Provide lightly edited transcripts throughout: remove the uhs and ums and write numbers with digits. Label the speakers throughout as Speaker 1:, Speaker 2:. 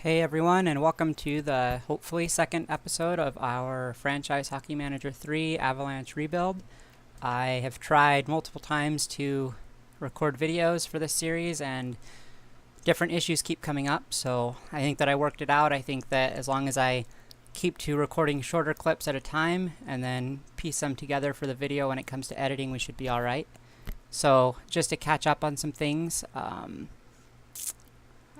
Speaker 1: Hey everyone, and welcome to the hopefully second episode of our Franchise Hockey Manager 3 Avalanche rebuild. I have tried multiple times to record videos for this series, and different issues keep coming up, so I think that I worked it out. I think that as long as I keep to recording shorter clips at a time and then piece them together for the video when it comes to editing, we should be alright. So just to catch up on some things,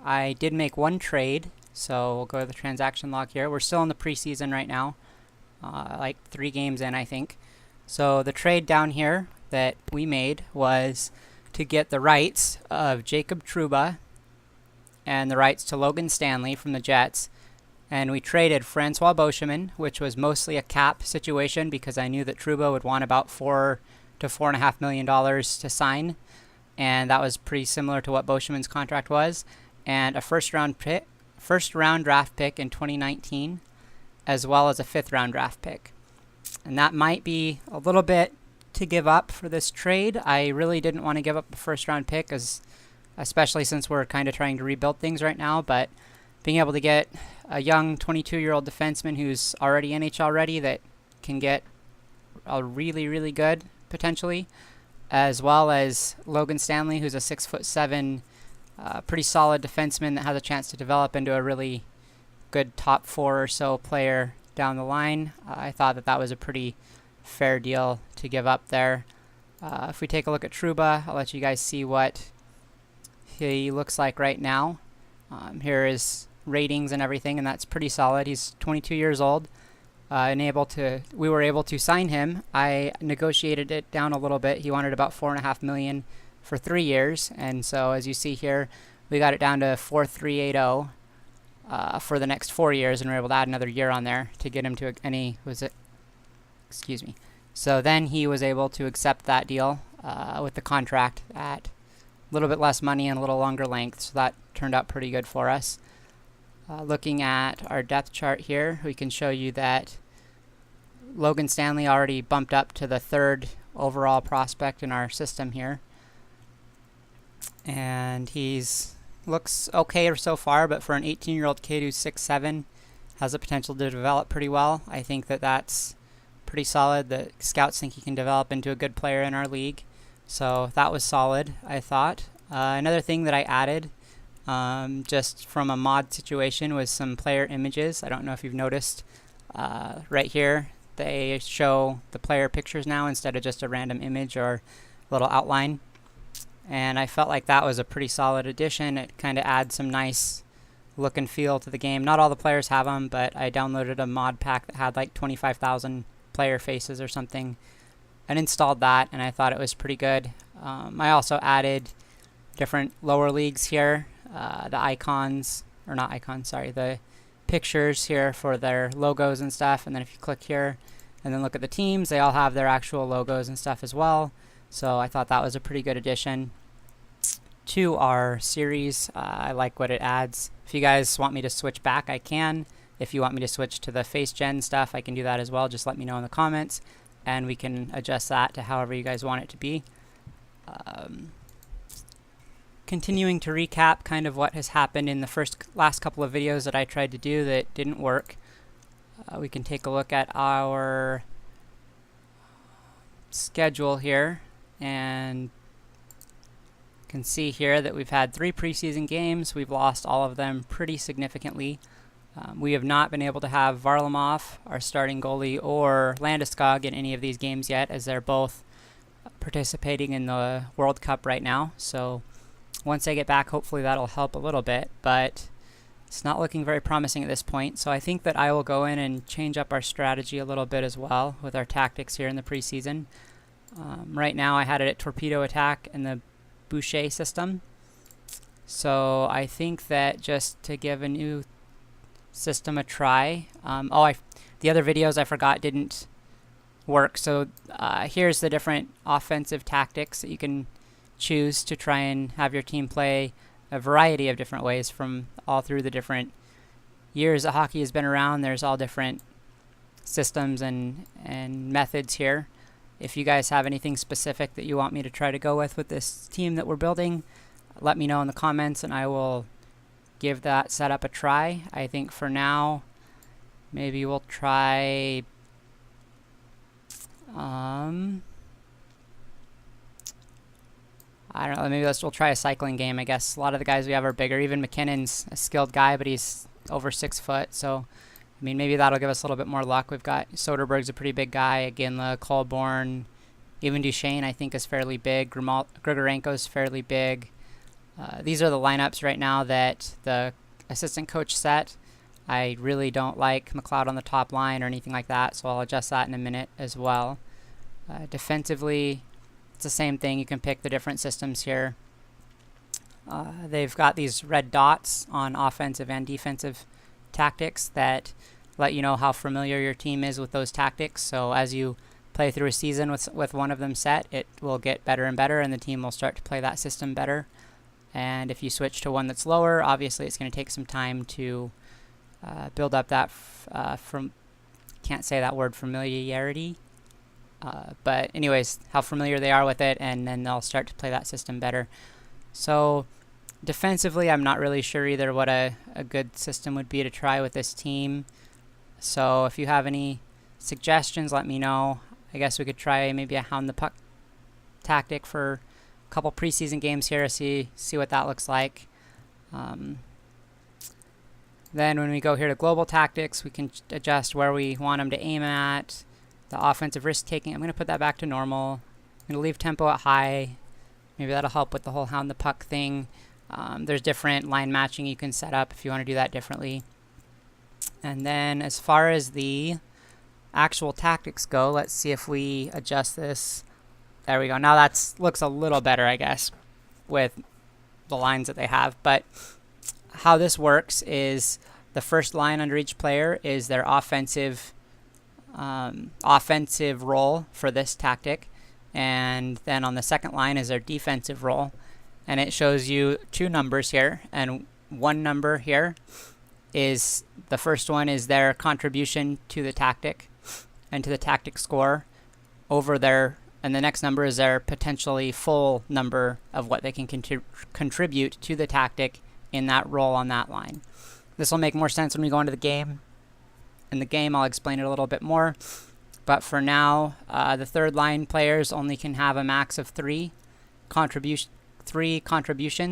Speaker 1: I did make one trade, so we'll go to the transaction log here. We're still in the preseason right now, like 3 games in, I think. So the trade down here that we made was to get the rights of Jacob Trouba and the rights to Logan Stanley from the Jets. And we traded Francois Beauchemin, which was mostly a cap situation because I knew that Trouba would want about $4 to $4.5 million to sign. And that was pretty similar to what Beauchemin's contract was. And a first round draft pick in 2019, as well as a 5th round draft pick. And that might be a little bit to give up for this trade. I really didn't want to give up a first round pick, especially since we're kind of trying to rebuild things right now, but being able to get a young 22-year-old defenseman who's already NHL ready that can get a really good potentially, as well as Logan Stanley, who's a 6'7", pretty solid defenseman that has a chance to develop into a really good top 4 or so player down the line. I thought that that was a pretty fair deal to give up there. If we take a look at Trouba, I'll let you guys see what he looks like right now. Here is ratings and everything, and that's pretty solid. He's 22 years old. We were able to sign him. I negotiated it down a little bit. He wanted about $4.5 million for 3 years, and so as you see here, we got it down to $4,380 for the next 4 years, and we're able to add another year on there to get him to So then he was able to accept that deal with the contract at a little bit less money and a little longer length, so that turned out pretty good for us. Looking at our depth chart here, we can show you that Logan Stanley already bumped up to the 3rd overall prospect in our system here. And he's looks okay so far, but for an 18-year-old kid who's 6'7", has the potential to develop pretty well. I think that that's pretty solid. The scouts think he can develop into a good player in our league. So that was solid, I thought. Another thing that I added just from a mod situation was some player images. I don't know if you've noticed. Right here, they show the player pictures now instead of just a random image or little outline. And I felt like that was a pretty solid addition. It kind of adds some nice look and feel to the game. Not all the players have them, but I downloaded a mod pack that had like 25,000 player faces or something and installed that, and I thought it was pretty good. I also added different lower leagues here, the pictures here for their logos and stuff. And then if you click here and then look at the teams, they all have their actual logos and stuff as well. So I thought that was a pretty good addition to our series. I like what it adds. If you guys want me to switch back, I can. If you want me to switch to the face gen stuff, I can do that as well. Just let me know in the comments, and we can adjust that to however you guys want it to be. Continuing to recap kind of what has happened in the last couple of videos that I tried to do that didn't work. We can take a look at our schedule here, and can see here that we've had 3 preseason games. We've lost all of them pretty significantly. We have not been able to have Varlamov, our starting goalie, or Landeskog in any of these games yet, as they're both participating in the World Cup right now. So once they get back, hopefully that'll help a little bit, but it's not looking very promising at this point. So I think that I will go in and change up our strategy a little bit as well with our tactics here in the preseason. Right now I had it at torpedo attack in the Boucher system. So I think that just to give a new system a try, the other videos I forgot didn't work. So here's the different offensive tactics that you can choose to try and have your team play a variety of different ways from all through the different years that hockey has been around. There's all different systems and methods here. If you guys have anything specific that you want me to try to go with this team that we're building, let me know in the comments, and I will give that setup a try. I think for now, maybe we'll try I don't know, maybe we'll try a cycling game, I guess. A lot of the guys we have are bigger. Even McKinnon's a skilled guy, but he's over 6 foot, so I mean, maybe that'll give us a little bit more luck. We've got Soderberg's a pretty big guy, Ginla, Colborn, even Duchesne I think is fairly big, Grigorenko's fairly big. These are the lineups right now that the assistant coach set. I really don't like McLeod on the top line or anything like that, so I'll adjust that in a minute as well. Defensively, it's the same thing. You can pick the different systems here. They've got these red dots on offensive and defensive tactics that let you know how familiar your team is with those tactics. So as you play through a season with one of them set, it will get better and better, and the team will start to play that system better. And if you switch to one that's lower, obviously it's going to take some time to build up that can't say that word, familiarity. But anyways, how familiar they are with it, and then they'll start to play that system better. So defensively, I'm not really sure either what a good system would be to try with this team. So if you have any suggestions, let me know. I guess we could try maybe a hound the puck tactic for a couple preseason games here to see what that looks like. Then when we go here to global tactics, we can adjust where we want them to aim at. The offensive risk taking, I'm going to put that back to normal. I'm going to leave tempo at high. Maybe that'll help with the whole hound the puck thing. There's different line matching you can set up if you want to do that differently. And then as far as the actual tactics go, let's see if we adjust this. There we go. Now that looks a little better, I guess, with the lines that they have. But how this works is the first line under each player is their offensive role for this tactic, and then on the second line is their defensive role, and it shows you two numbers here, and one number here is the first one is their contribution to the tactic and to the tactic score over their, and the next number is their potentially full number of what they can contribute to the tactic in that role on that line. This will make more sense when we go into the game. In the game, I'll explain it a little bit more. But for now, the third line players only can have a max of three contributions.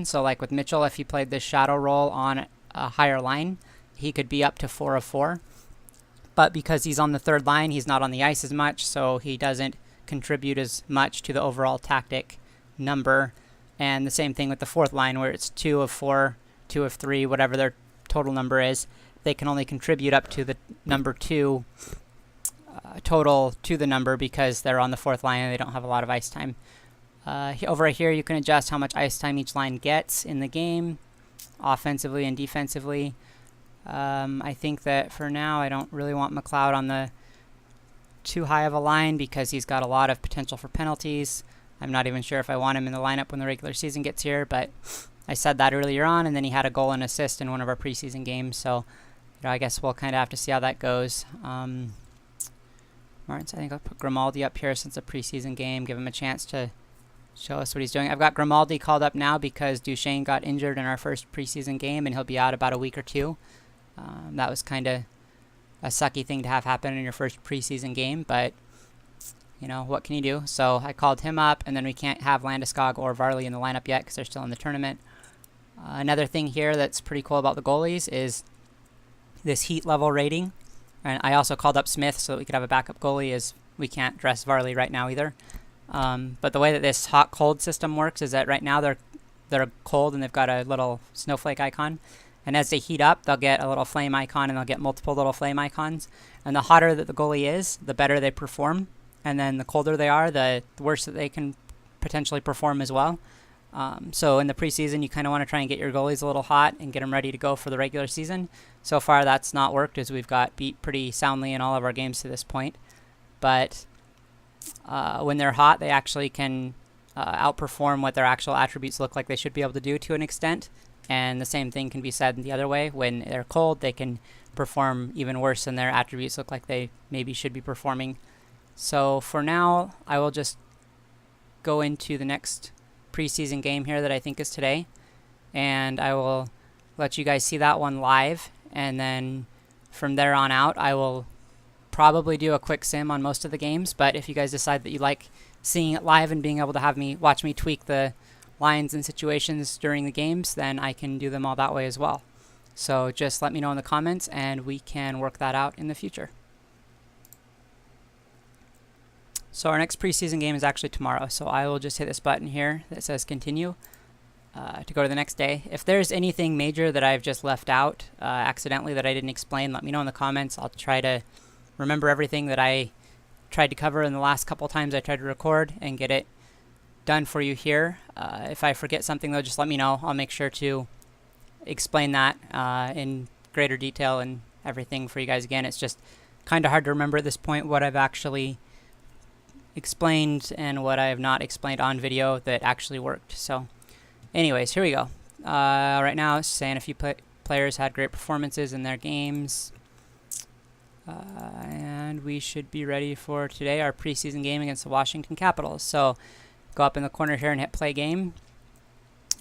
Speaker 1: So like with Mitchell, if he played this shadow role on a higher line, he could be up to 4 of 4. But because he's on the third line, he's not on the ice as much, so he doesn't contribute as much to the overall tactic number. And the same thing with the fourth line, where it's 2 of 4, 2 of 3, whatever their total number is. They can only contribute up to the number 2 total to the number because they're on the fourth line and they don't have a lot of ice time. Over here, you can adjust how much ice time each line gets in the game, offensively and defensively. I think that for now, I don't really want McLeod on the too high of a line because he's got a lot of potential for penalties. I'm not even sure if I want him in the lineup when the regular season gets here, but I said that earlier on, and then he had a goal and assist in one of our preseason games, so I guess we'll kind of have to see how that goes. Martins, I think I'll put Grimaldi up here since it's a preseason game, give him a chance to show us what he's doing. I've got Grimaldi called up now because Duchesne got injured in our first preseason game, and he'll be out about a week or two. That was kind of a sucky thing to have happen in your first preseason game, but you know, what can you do? So I called him up, and then we can't have Landeskog or Varley in the lineup yet because they're still in the tournament. Another thing here that's pretty cool about the goalies is this heat level rating. And I also called up Smith so that we could have a backup goalie, as we can't dress Varley right now either. But the way that this hot-cold system works is that right now they're cold and they've got a little snowflake icon. And as they heat up, they'll get a little flame icon, and they'll get multiple little flame icons. And the hotter that the goalie is, the better they perform. And then the colder they are, the worse that they can potentially perform as well. So in the preseason, you kind of want to try and get your goalies a little hot and get them ready to go for the regular season. So far, that's not worked, as we've got beat pretty soundly in all of our games to this point. But when they're hot, they actually can outperform what their actual attributes look like they should be able to do to an extent. And the same thing can be said the other way. When they're cold, they can perform even worse than their attributes look like they maybe should be performing. So for now, I will just go into the next preseason game here that I think is today, and I will let you guys see that one live, and then from there on out I will probably do a quick sim on most of the games. But if you guys decide that you like seeing it live and being able to have me watch me tweak the lines and situations during the games, then I can do them all that way as well. So just let me know in the comments and we can work that out in the future. So our next preseason game is actually tomorrow, so I will just hit this button here that says continue to go to the next day. If there's anything major that I've just left out accidentally that I didn't explain, let me know in the comments. I'll try to remember everything that I tried to cover in the last couple times I tried to record and get it done for you here. If I forget something though, just let me know. I'll make sure to explain that in greater detail and everything for you guys. Again, it's just kind of hard to remember at this point what I've actually explained and what I have not explained on video that actually worked. So anyways, here we go. Right now it's saying a few players had great performances in their games. And we should be ready for today, our preseason game against the Washington Capitals. So go up in the corner here and hit play game.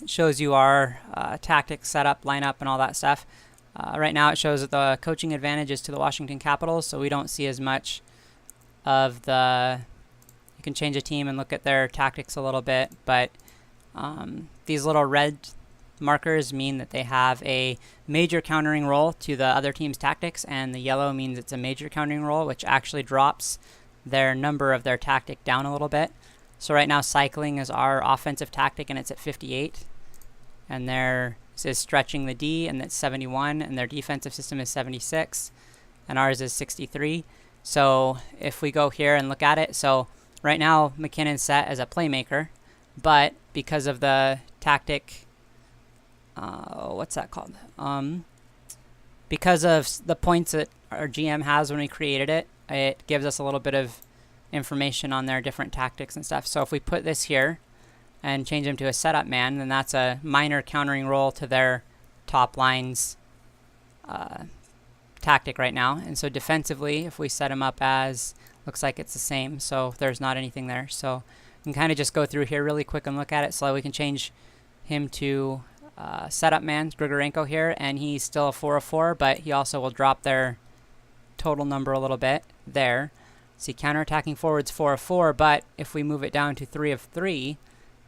Speaker 1: It shows you our tactics, setup, lineup, and all that stuff. Right now it shows that the coaching advantage is to the Washington Capitals, so we don't see as much of the... You can change a team and look at their tactics a little bit, but these little red markers mean that they have a major countering role to the other team's tactics, and the yellow means it's a major countering role, which actually drops their number of their tactic down a little bit. So right now cycling is our offensive tactic and it's at 58, and theirs is stretching the D and that's 71, and their defensive system is 76, and ours is 63. So if we go here and look at it, so right now McKinnon's set as a playmaker, but because of the tactic, what's that called? Because of the points that our GM has when we created it, it gives us a little bit of information on their different tactics and stuff. So if we put this here and change him to a setup man, then that's a minor countering role to their top line's tactic right now. And so defensively, if we set him up as, looks like it's the same, so there's not anything there. So we can kind of just go through here really quick and look at it. So we can change him to setup man, Grigorenko here, and he's still a 4 of 4, but he also will drop their total number a little bit there. See, counterattacking forwards 4 of 4, but if we move it down to 3 of 3,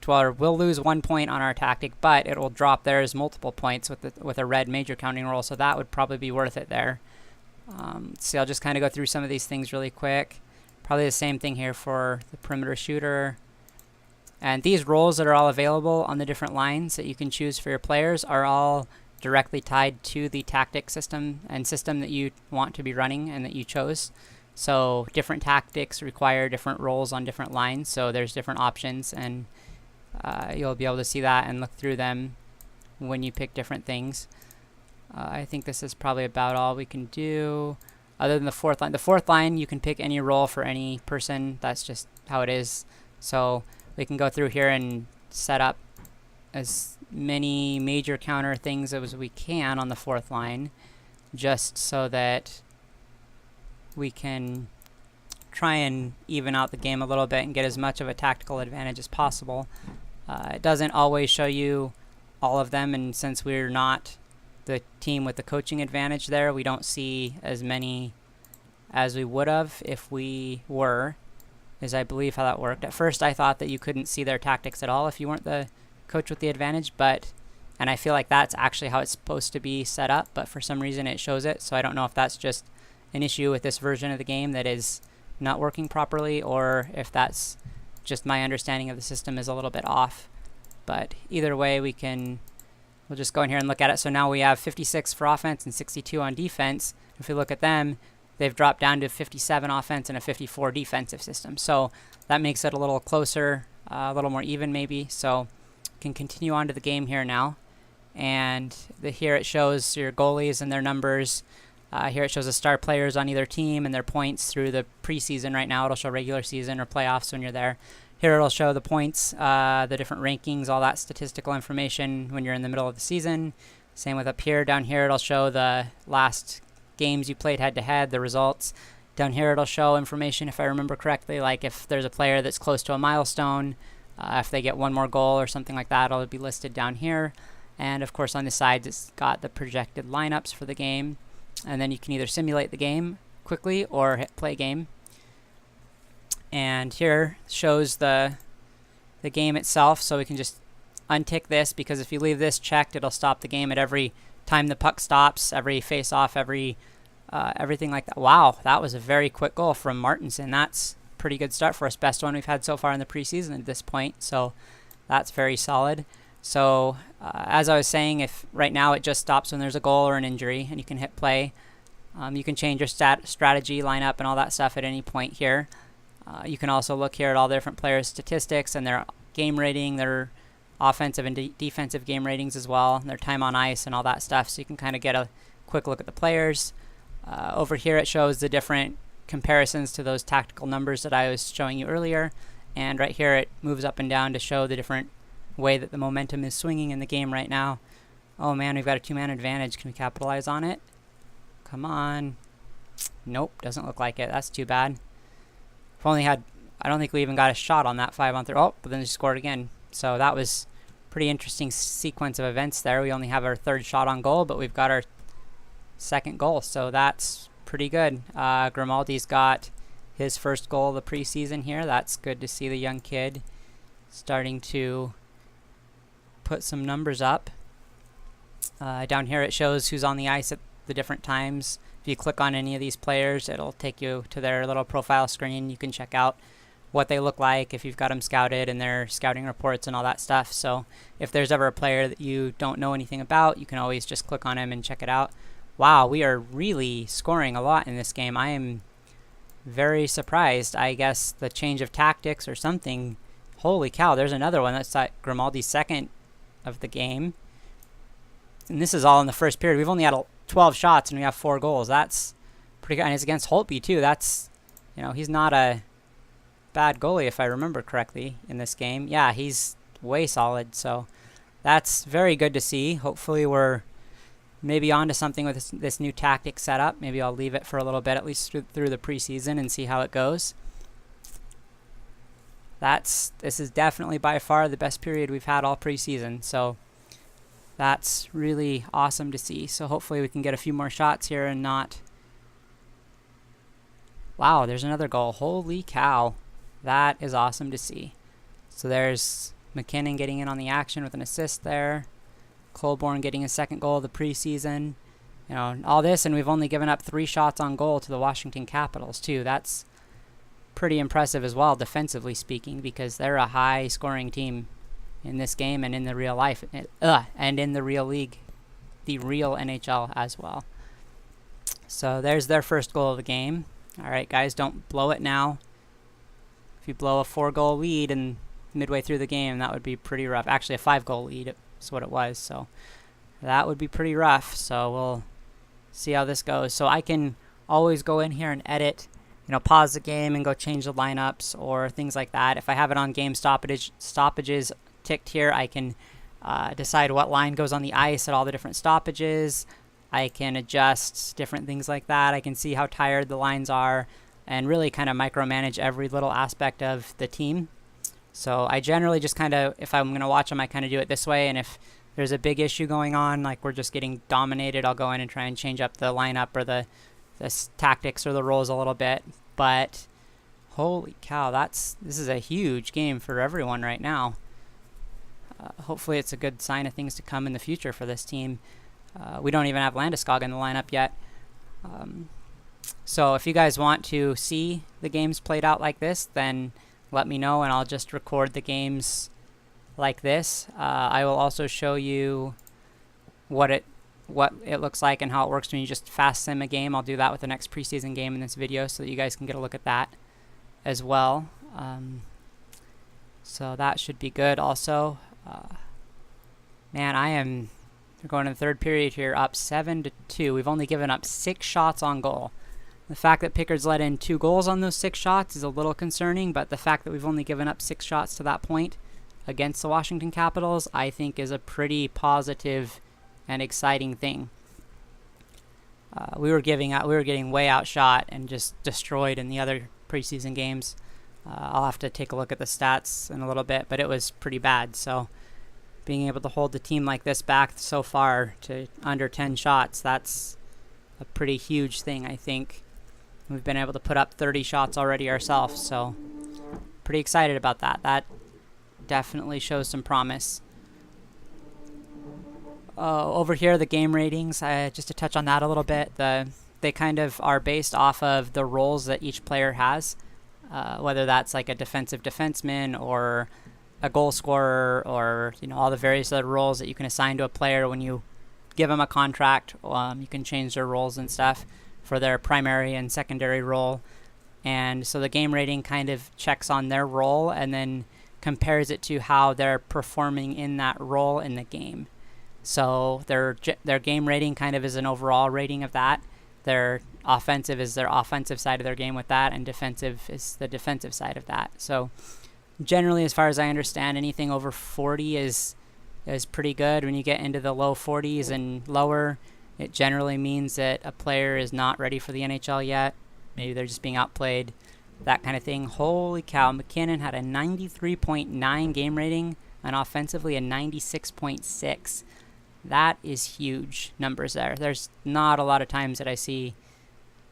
Speaker 1: we'll lose 1 point on our tactic, but it will drop theirs multiple points with a red major counting roll, so that would probably be worth it there. See, I'll just kind of go through some of these things really quick. Probably the same thing here for the perimeter shooter. And these roles that are all available on the different lines that you can choose for your players are all directly tied to the tactic system and system that you want to be running and that you chose. So different tactics require different roles on different lines, so there's different options, and you'll be able to see that and look through them when you pick different things. I think this is probably about all we can do other than the fourth line. The fourth line, you can pick any role for any person. That's just how it is. So we can go through here and set up as many major counter things as we can on the fourth line, just so that we can try and even out the game a little bit and get as much of a tactical advantage as possible. It doesn't always show you all of them, and since we're not the team with the coaching advantage there, we don't see as many as we would have if we were, is I believe how that worked. At first I thought that you couldn't see their tactics at all if you weren't the coach with the advantage, and I feel like that's actually how it's supposed to be set up, but for some reason it shows it, so I don't know if that's just an issue with this version of the game that is not working properly, or if that's just my understanding of the system is a little bit off. But either way, we'll just go in here and look at it. So now we have 56 for offense and 62 on defense. If we look at them, they've dropped down to 57 offense and a 54 defensive system. So that makes it a little closer, a little more even maybe. So we can continue on to the game here now. And here it shows your goalies and their numbers. Here it shows the star players on either team and their points through the preseason. Right now it'll show regular season or playoffs when you're there. Here it'll show the points, the different rankings, all that statistical information when you're in the middle of the season. Same with up here. Down here it'll show the last games you played head-to-head, the results. Down here it'll show information, if I remember correctly, like if there's a player that's close to a milestone, if they get one more goal or something like that, it'll be listed down here. And of course on the sides it's got the projected lineups for the game. And then you can either simulate the game quickly or hit play game. And here shows the game itself, so we can just untick this, because if you leave this checked, it'll stop the game at every time the puck stops, every face-off, everything like that. Wow, that was a very quick goal from Martinson. That's a pretty good start for us. Best one we've had so far in the preseason at this point, so that's very solid. So as I was saying, if right now it just stops when there's a goal or an injury, and you can hit play. You can change your strategy, lineup, and all that stuff at any point here. You can also look here at all the different players' statistics and their game rating, their offensive and defensive game ratings as well, their time on ice and all that stuff. So you can kind of get a quick look at the players. Over here it shows the different comparisons to those tactical numbers that I was showing you earlier. And right here it moves up and down to show the different way that the momentum is swinging in the game right now. Oh man, we've got a 2-man advantage. Can we capitalize on it? Come on. Nope, doesn't look like it. That's too bad. We've only had, I don't think we even got a shot on that 5-on-3. Oh, but then they scored again. So that was pretty interesting sequence of events there. We only have our 3rd shot on goal, but we've got our 2nd goal. So that's pretty good. Grimaldi's got his 1st goal of the preseason here. That's good to see the young kid starting to put some numbers up. Down here it shows who's on the ice at the different times. If you click on any of these players, it'll take you to their little profile screen. You can check out what they look like, if you've got them scouted, and their scouting reports and all that stuff. So if there's ever a player that you don't know anything about, you can always just click on him and check it out. Wow, we are really scoring a lot in this game. I am very surprised. I guess the change of tactics or something. Holy cow, there's another one. That's Grimaldi's 2nd of the game. And this is all in the 1st period. We've only had 12 shots and we have 4 goals. That's pretty good. And it's against Holtby too. That's, you know, he's not a bad goalie if I remember correctly in this game. Yeah, he's way solid. So that's very good to see. Hopefully we're maybe onto something with this new tactic setup. Maybe I'll leave it for a little bit, at least through the preseason, and see how it goes. This is definitely by far the best period we've had all preseason. So that's really awesome to see. So hopefully we can get a few more shots here and not... Wow, there's another goal. Holy cow. That is awesome to see. So there's McKinnon getting in on the action with an assist there. Colborne getting his 2nd goal of the preseason. You know, all this, and we've only given up 3 shots on goal to the Washington Capitals too. That's pretty impressive as well, defensively speaking, because they're a high-scoring team in this game and in the real life, and in the real league, the real NHL as well. So there's their 1st goal of the game. All right, guys, don't blow it now. If you blow a 4-goal lead and midway through the game, that would be pretty rough. Actually, a 5-goal lead is what it was, so that would be pretty rough. So we'll see how this goes. So I can always go in here and edit, you know, pause the game and go change the lineups or things like that. If I have it on game stoppages ticked here, I can decide what line goes on the ice at all the different stoppages. I can adjust different things like that. I can see how tired the lines are and really kind of micromanage every little aspect of the team. So I generally just kind of, if I'm going to watch them, I kind of do it this way. And if there's a big issue going on, like we're just getting dominated, I'll go in and try and change up the lineup or the tactics or the roles a little bit. But holy cow, this is a huge game for everyone right now. Hopefully it's a good sign of things to come in the future for this team. We don't even have Landeskog in the lineup yet. So if you guys want to see the games played out like this, then let me know and I'll just record the games like this. I will also show you what it looks like and how it works when you just fast sim a game. I'll do that with the next preseason game in this video so that you guys can get a look at that as well. So that should be good also. Man, we're going in the 3rd period here, up 7-2. We've only given up 6 shots on goal. The fact that Pickard's let in 2 goals on those 6 shots is a little concerning, but the fact that we've only given up 6 shots to that point against the Washington Capitals, I think is a pretty positive and exciting thing. We were getting way outshot and just destroyed in the other preseason games. I'll have to take a look at the stats in a little bit, but it was pretty bad. So being able to hold the team like this back so far to under 10 shots, that's a pretty huge thing, I think. We've been able to put up 30 shots already ourselves, so pretty excited about that. That definitely shows some promise. Over here, the game ratings, just to touch on that a little bit, they kind of are based off of the roles that each player has, whether that's like a defensive defenseman or a goal scorer, or all the various other roles that you can assign to a player when you give them a contract. You can change their roles and stuff for their primary and secondary role, and so the game rating kind of checks on their role and then compares it to how they're performing in that role in the game. So their game rating kind of is an overall rating of that. Their offensive is their offensive side of their game with that, and defensive is the defensive side of that. So generally, as far as I understand, anything over 40 is pretty good. When you get into the low 40s and lower, it generally means that a player is not ready for the NHL yet. Maybe they're just being outplayed, that kind of thing. Holy cow, McKinnon had a 93.9 game rating and offensively a 96.6. That is huge numbers there. There's not a lot of times that I see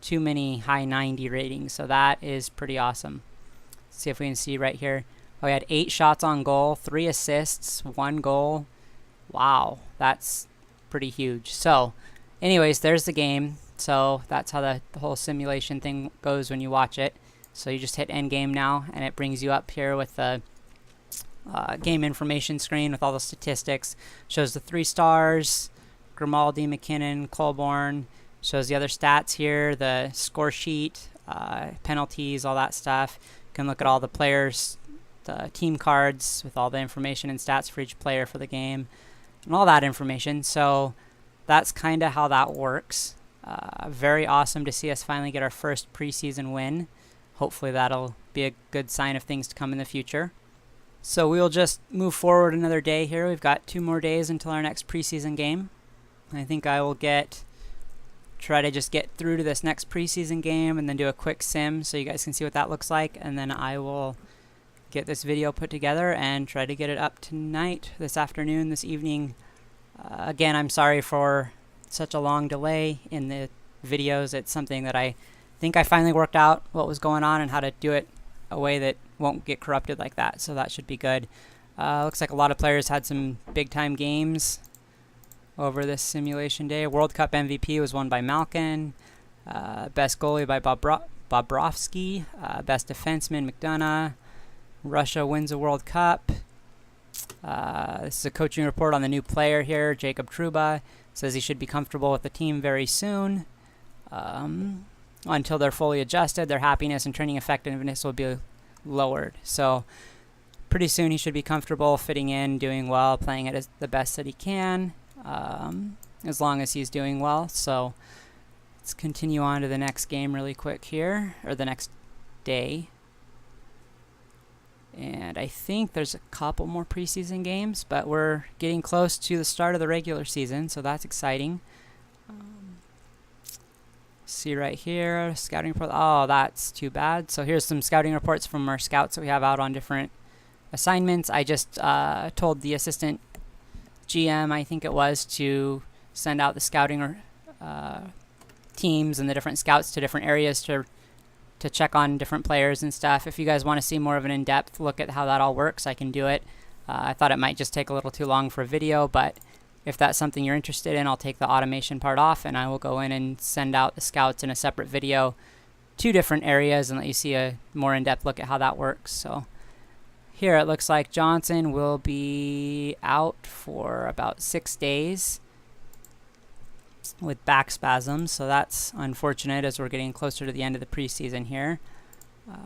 Speaker 1: too many high 90 ratings, so that is pretty awesome. Let's see if we can see right here. Oh, he had 8 shots on goal, 3 assists, 1 goal. Wow, that's pretty huge. So anyways, there's the game. So that's how the whole simulation thing goes when you watch it. So you just hit end game now, and it brings you up here with the game information screen with all the statistics. Shows the 3 stars, Grimaldi, McKinnon, Colborne. Shows the other stats here, the score sheet, penalties, all that stuff. You can look at all the players, the team cards with all the information and stats for each player for the game, and all that information. So that's kind of how that works. Very awesome to see us finally get our first preseason win. Hopefully that'll be a good sign of things to come in the future. So we'll just move forward another day here. We've got 2 more days until our next preseason game. I think I will try to just get through to this next preseason game and then do a quick sim so you guys can see what that looks like. And then I will get this video put together and try to get it up tonight, this afternoon, this evening. Again, I'm sorry for such a long delay in the videos. It's something that I think I finally worked out what was going on and how to do it a way that won't get corrupted like that, so that should be good. Looks like a lot of players had some big time games over this simulation day. World Cup MVP was won by Malkin. Best goalie by Bobrovsky. Best defenseman McDonough. Russia wins a World Cup. This is a coaching report on the new player here. Jacob Trouba says he should be comfortable with the team very soon. Until they're fully adjusted, their happiness and training effectiveness will be lowered. So pretty soon he should be comfortable, fitting in, doing well, playing it as the best that he can, as long as he's doing well. So let's continue on to the next game really quick here, or the next day. And I think there's a couple more preseason games, but we're getting close to the start of the regular season, so that's exciting. See right here, scouting report. Oh, that's too bad. So here's some scouting reports from our scouts that we have out on different assignments. I just told the assistant GM, I think it was, to send out the scouting teams and the different scouts to different areas to check on different players and stuff. If you guys want to see more of an in-depth look at how that all works, I can do it. I thought it might just take a little too long for a video, but if that's something you're interested in, I'll take the automation part off and I will go in and send out the scouts in a separate video to different areas and let you see a more in-depth look at how that works. So here it looks like Johnson will be out for about 6 days with back spasms, so that's unfortunate as we're getting closer to the end of the preseason here.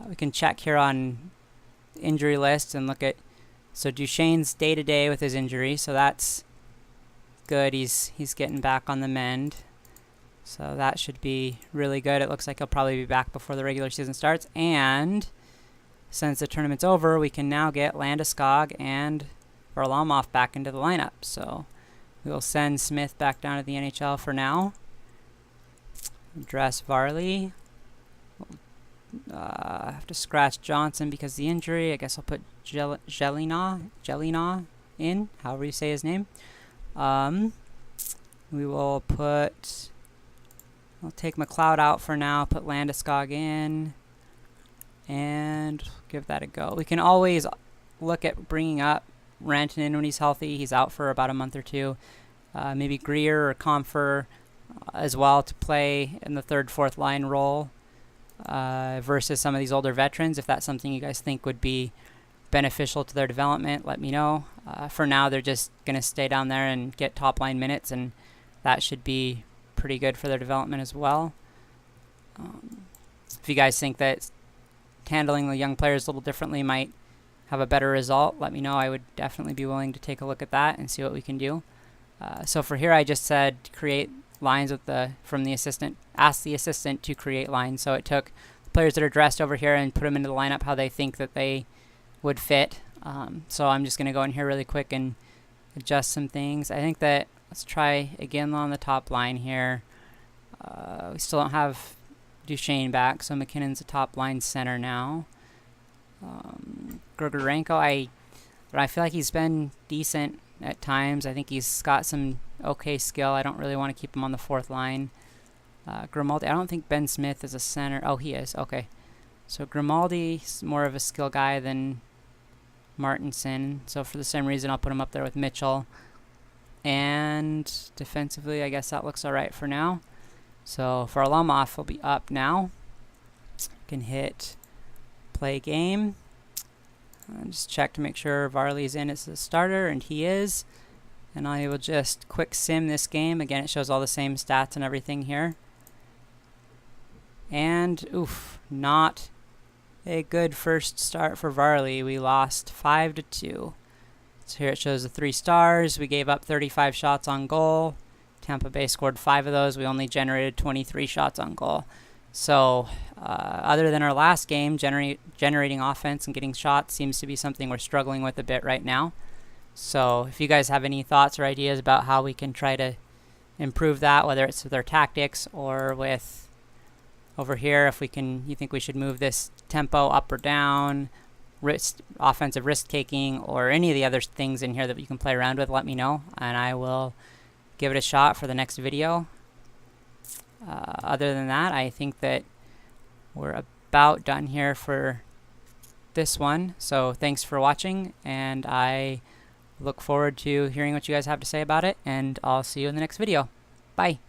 Speaker 1: We can check here on injury list and look at, so Duchesne's day-to-day with his injury, so that's good. He's getting back on the mend, so that should be really good. It looks like he'll probably be back before the regular season starts, and since the tournament's over, we can now get Landeskog and Varlamov back into the lineup. So we'll send Smith back down to the NHL for now. Address Varley. Have to scratch Johnson because of the injury. I guess I'll put Jelena in, however you say his name. We will put, I'll take McLeod out for now, put Landeskog in, and give that a go. We can always look at bringing up Rantanen when he's healthy. He's out for about a month or two. Maybe Greer or Comfer as well to play in the third, fourth line role versus some of these older veterans. If that's something you guys think would be beneficial to their development, let me know. For now, they're just going to stay down there and get top line minutes, and that should be pretty good for their development as well. If you guys think that handling the young players a little differently might have a better result, let me know. I would definitely be willing to take a look at that and see what we can do. So for here, I just said create lines with from the assistant. Ask the assistant to create lines. So it took the players that are dressed over here and put them into the lineup how they think that they would fit. So I'm just going to go in here really quick and adjust some things. I think that let's try again on the top line here. We still don't have Duchesne back, so McKinnon's the top line center now. Grigorenko, I feel like he's been decent at times. I think he's got some okay skill. I don't really want to keep him on the fourth line. Grimaldi, I don't think Ben Smith is a center. Oh, he is. Okay. So Grimaldi's more of a skill guy than Martinson. So for the same reason, I'll put him up there with Mitchell. And defensively, I guess that looks all right for now. So for Varlamov, will be up now. Can hit play game. Just check to make sure Varley's in as the starter, and he is. And I will just quick sim this game. Again, it shows all the same stats and everything here. And, oof, not a good first start for Varley. We lost 5-2. So here it shows the 3 stars. We gave up 35 shots on goal. Tampa Bay scored 5 of those. We only generated 23 shots on goal. So other than our last game, generating offense and getting shots seems to be something we're struggling with a bit right now. So if you guys have any thoughts or ideas about how we can try to improve that, whether it's with our tactics or with over here, if we can, you think we should move this tempo up or down, offensive risk taking, or any of the other things in here that you can play around with, let me know, and I will give it a shot for the next video. Other than that, I think that we're about done here for this one. So thanks for watching, and I look forward to hearing what you guys have to say about it, and I'll see you in the next video. Bye.